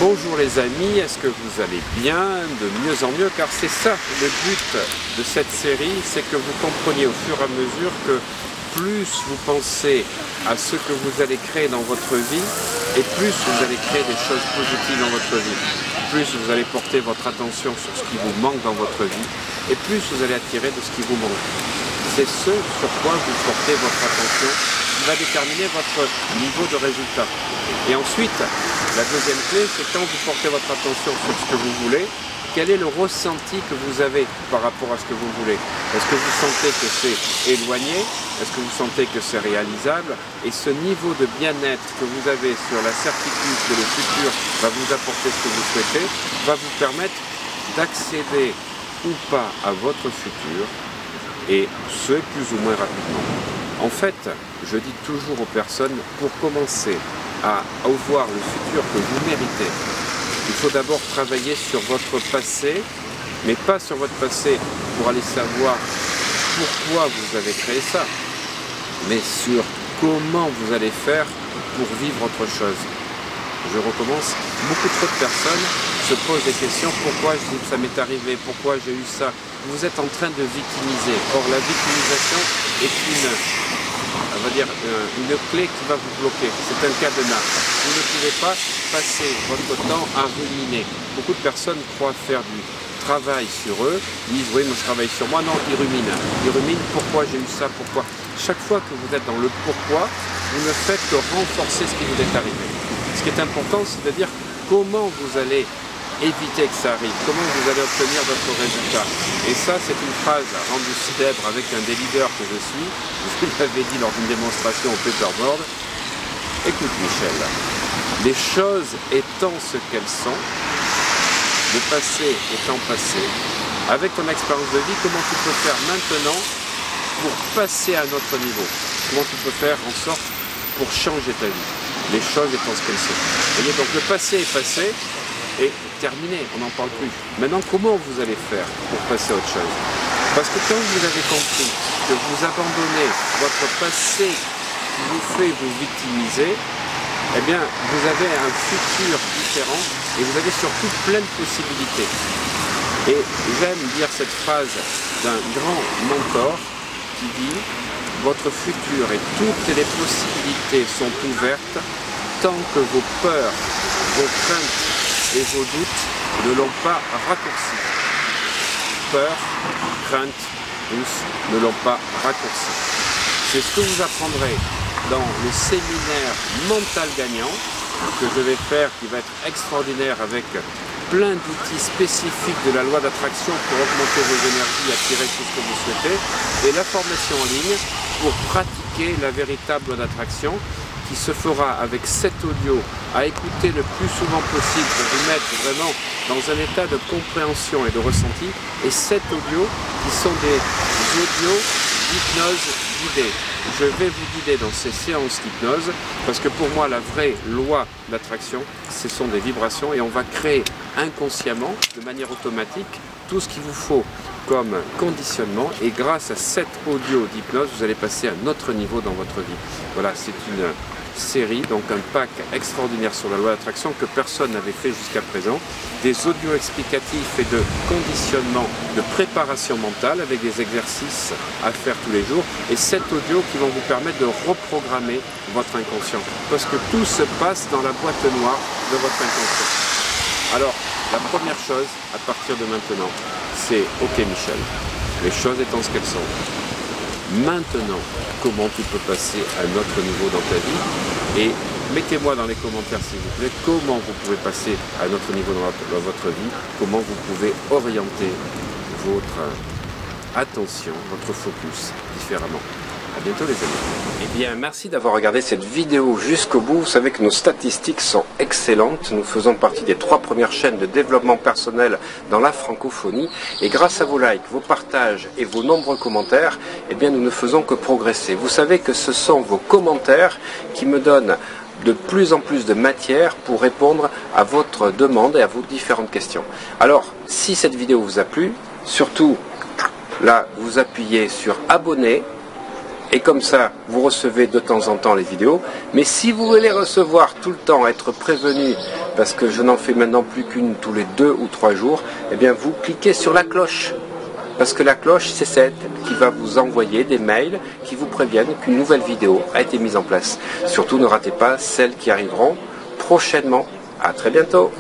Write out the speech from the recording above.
Bonjour les amis, est-ce que vous allez bien? De mieux en mieux, car c'est ça le but de cette série, c'est que vous compreniez au fur et à mesure que plus vous pensez à ce que vous allez créer dans votre vie, et plus vous allez créer des choses positives dans votre vie. Plus vous allez porter votre attention sur ce qui vous manque dans votre vie, et plus vous allez attirer de ce qui vous manque. C'est ce sur quoi vous portez votre attention qui va déterminer votre niveau de résultat. Et ensuite, la deuxième clé, c'est quand vous portez votre attention sur ce que vous voulez, quel est le ressenti que vous avez par rapport à ce que vous voulez? Est-ce que vous sentez que c'est éloigné? Est-ce que vous sentez que c'est réalisable? Et ce niveau de bien-être que vous avez sur la certitude que le futur va vous apporter ce que vous souhaitez, va vous permettre d'accéder ou pas à votre futur, et ce, plus ou moins rapidement. En fait, je dis toujours aux personnes, pour commencer à voir le futur que vous méritez, il faut d'abord travailler sur votre passé, mais pas sur votre passé pour aller savoir pourquoi vous avez créé ça, mais sur comment vous allez faire pour vivre autre chose. Je recommence, beaucoup trop de personnes se posent des questions, pourquoi ça m'est arrivé, pourquoi j'ai eu ça. Vous êtes en train de victimiser. Or la victimisation est une clé qui va vous bloquer. C'est un cadenas. Vous ne pouvez pas passer votre temps à ruminer. Beaucoup de personnes croient faire du travail sur eux, ils disent oui, moi je travaille sur moi. Non, ils ruminent. Ils ruminent pourquoi j'ai eu ça, pourquoi. Chaque fois que vous êtes dans le pourquoi, vous ne faites que renforcer ce qui vous est arrivé. Ce qui est important, c'est de dire comment vous allez éviter que ça arrive, comment vous allez obtenir votre résultat. Et ça, c'est une phrase rendue célèbre avec un des leaders que je suis. Je l'avais dit lors d'une démonstration au paperboard. Écoute Michel, les choses étant ce qu'elles sont, le passé étant passé, avec ton expérience de vie, comment tu peux faire maintenant pour passer à un autre niveau? Comment tu peux faire en sorte pour changer ta vie? Les choses étant ce qu'elles sont. Vous voyez, donc le passé est passé et terminé, on n'en parle plus. Maintenant, comment vous allez faire pour passer à autre chose? Parce que quand vous avez compris que vous abandonnez votre passé qui vous fait vous victimiser, eh bien, vous avez un futur différent et vous avez surtout plein de possibilités. Et j'aime dire cette phrase d'un grand mentor qui dit « Votre futur et toutes les possibilités sont ouvertes tant que vos peurs, vos craintes et vos doutes ne l'ont pas raccourci. » Peur, crainte, doute ne l'ont pas raccourci. C'est ce que vous apprendrez dans le séminaire mental gagnant que je vais faire, qui va être extraordinaire avec plein d'outils spécifiques de la loi d'attraction pour augmenter vos énergies, attirer tout ce que vous souhaitez, et la formation en ligne pour pratiquer la véritable loi d'attraction qui se fera avec cet audio à écouter le plus souvent possible pour vous mettre vraiment dans un état de compréhension et de ressenti, et 7 audios qui sont des audios d'hypnose guidée. Je vais vous guider dans ces séances d'hypnose parce que pour moi la vraie loi d'attraction, ce sont des vibrations, et on va créer inconsciemment, de manière automatique, tout ce qu'il vous faut comme conditionnement, et grâce à cet audio d'hypnose, vous allez passer à un autre niveau dans votre vie. Voilà, c'est une série, donc un pack extraordinaire sur la loi d'attraction que personne n'avait fait jusqu'à présent, des audios explicatifs et de conditionnement, de préparation mentale avec des exercices à faire tous les jours, et 7 audios qui vont vous permettre de reprogrammer votre inconscient, parce que tout se passe dans la boîte noire de votre inconscient. Alors, la première chose à partir de maintenant, c'est ok Michel, les choses étant ce qu'elles sont. Maintenant, comment tu peux passer à un autre niveau dans ta vie? Et mettez-moi dans les commentaires s'il vous plaît, comment vous pouvez passer à un autre niveau dans votre vie, comment vous pouvez orienter votre attention, votre focus différemment. À bientôt les amis. Eh bien, merci d'avoir regardé cette vidéo jusqu'au bout. Vous savez que nos statistiques sont excellentes. Nous faisons partie des 3 premières chaînes de développement personnel dans la francophonie. Et grâce à vos likes, vos partages et vos nombreux commentaires, eh bien, nous ne faisons que progresser. Vous savez que ce sont vos commentaires qui me donnent de plus en plus de matière pour répondre à votre demande et à vos différentes questions. Alors, si cette vidéo vous a plu, surtout, là, vous appuyez sur abonner. Et comme ça, vous recevez de temps en temps les vidéos. Mais si vous voulez recevoir tout le temps, être prévenu, parce que je n'en fais maintenant plus qu'une tous les 2 ou 3 jours, eh bien vous cliquez sur la cloche. Parce que la cloche, c'est celle qui va vous envoyer des mails qui vous préviennent qu'une nouvelle vidéo a été mise en place. Surtout, ne ratez pas celles qui arriveront prochainement. À très bientôt.